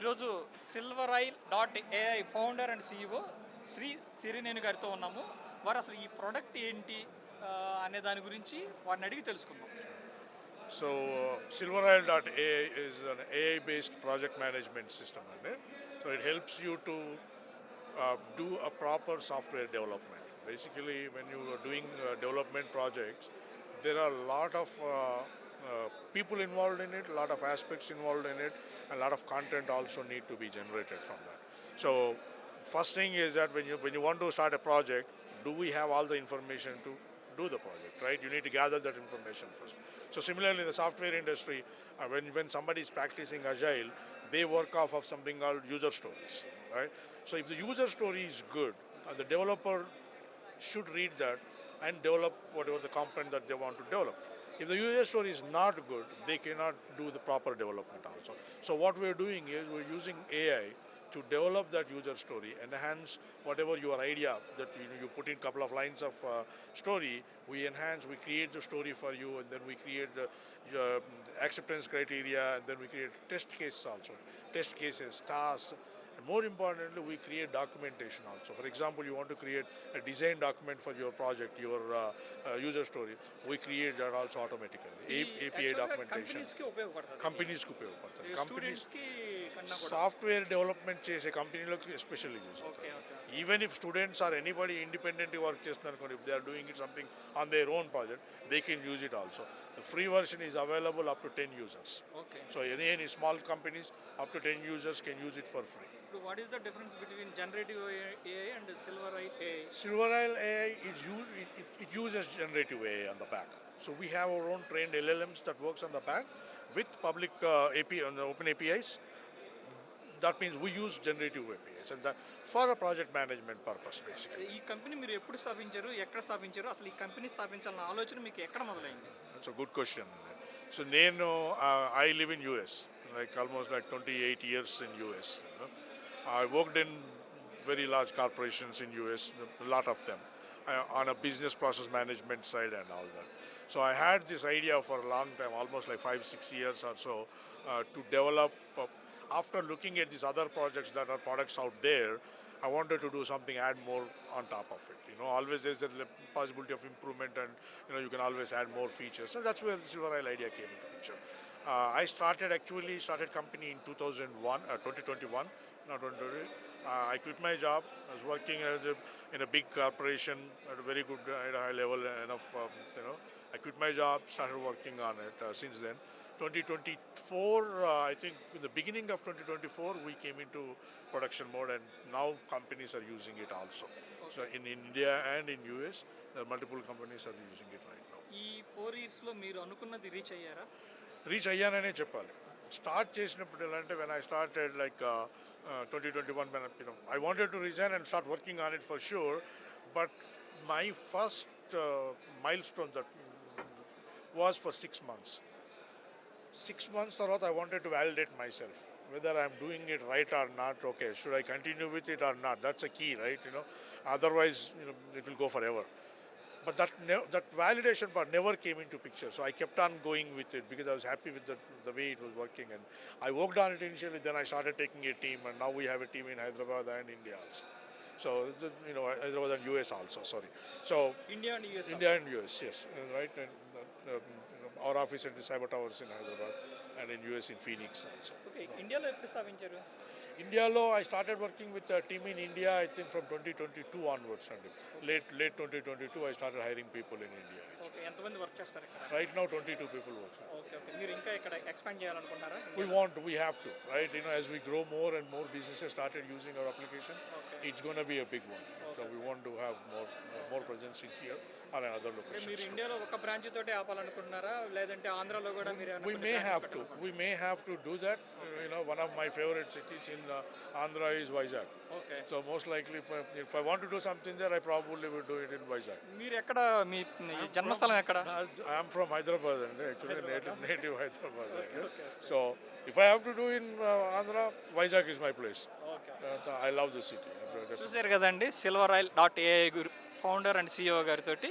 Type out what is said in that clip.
ఈరోజు Silverile.AI founder and CEO Shri Sirineni గారితో ఉన్నాము. వారు అసలు ఈ ప్రోడక్ట్ ఏంటి అనే దాని గురించి వారిని అడిగి తెలుసుకుందాం. So, Silverile.AI is an AI-based project management system. So, it helps you to do a proper software development. Basically, when you are doing development projects, there are a lot of people involved in it, a lot of aspects involved in it, and a lot of content also need to be generated from that. So, first thing is that when you want to start a project, do we have all the information to do the project, right? You need to gather that information first. So similarly in the software industry, when somebody is practicing agile, they work off of something called user stories, right? So if the user story is good, the developer should read that and develop whatever the component that they want to develop. If the user story is not good, they cannot do the proper development also. So what we're doing is we're using AI to develop that user story, enhance whatever your idea that you put in couple of lines of story, we enhance, we create the story for you, and then we create the acceptance criteria, and then we create test cases also, test cases, tasks. And more importantly, we create documentation also. For example, you want to create a design document for your project, your user story. We create that also automatically. API documentation. Companies కి ఉపయోగపడుతుంది. Companies software development చేసే కంపెనీలకు especially use అవుతుంది. Even if students or anybody ఇండిపెండెంట్గా work చేస్తున్నారు అనుకోండి, if they are doing it something on their own project, they can use it also. The free version is available up to 10 users. Okay. So any small companies up to 10 users can use it for free. So what is the difference between generative AI and Silverile.AI? Silverile.AI it uses generative AI on the back. So we have our own trained LLMs that works on the back with public API on the open APIs. That means we use generative APIs and that for a project management purpose basically. ఈ company మీరు ఎప్పుడు స్థాపించారు, ఎక్కడ స్థాపించారు, అసలు ఈ company స్థాపించాలన్న ఆలోచన మీకు ఎక్కడ మొదలైంది? That's a good question. So I live in US, like almost like 28 years in US. I worked in very large corporations in US, a lot of them, on a business process management side and all that. So I had this idea for a long time, almost like 5-6 years or so, to develop. After looking at these other projects that are products out there, I wanted to do something, add more on top of it. Always there's a possibility of improvement, and you can always add more features. So that's where the Silverile idea came into picture. I started company in 2021, not 2020. I quit my job. I was working in a big corporation at a very good, at a high level enough. I quit my job, started working on it since then. 2024, I think in the beginning of 2024, we came into production mode, and now companies are using it also. Okay. So in India and in US, there are multiple companies are using it right now. ఈ 4 years లో మీరు అనుకున్నది reach అయ్యారా? Reach అయ్యాననే చెప్పాలి. Start చేసినప్పుడు ఎలా అంటే, when I started like 2021, when I wanted to resign and start working on it for sure, but my first milestone that was for 6 months. 6 months తర్వాత I wanted to validate myself, whether I'm doing it right or not. Okay, should I continue with it or not? That's a key, right? Otherwise, it will go forever. But that validation part never came into picture. So I kept on going with it because I was happy with the way it was working. And I worked on it initially, then I started taking a team, and now we have a team in Hyderabad and India also. So, Hyderabad and US also, sorry. So India and US. India and US, yes, right. And our office at the Cyber Towers in Hyderabad and in US in Phoenix also. Okay, ఇండియాలో ఎప్పుడు స్థాపించారు? ఇండియాలో I started working with a team in India, I think from 2022 onwards. And late 2022, I started hiring people in India. Okay, ఎంతమంది work చేస్తారు ఇక్కడ? Right now 22 people work. Okay. మీరు ఇంకా ఇక్కడ ఎక్స్పాండ్ చేయాలనుకుంటున్నారా? We have to, right? As we grow more and more businesses started using our application, it's going to be a big one. Okay. So we want to have more presence in here or in other locations. మీరు ఇండియాలో ఒక branch తోటే ఆపాలనుకుంటున్నారా, లేదంటే ఆంధ్రాలో కూడా మీరు? We may have to do that. One of my favorite cities in Andhra is Vizag. Okay. So most likely, if I want to do something there, I probably will do it in Vizag. మీరు ఎక్కడ, మీ జన్మస్థలం ఎక్కడ? I am from Hyderabad, actually native Hyderabad. Okay. So if I have to do in Andhra, Vizag is my place. Okay. I love the city. చూసారు కదండి, Silverile.AI founder and CEO గారితోటి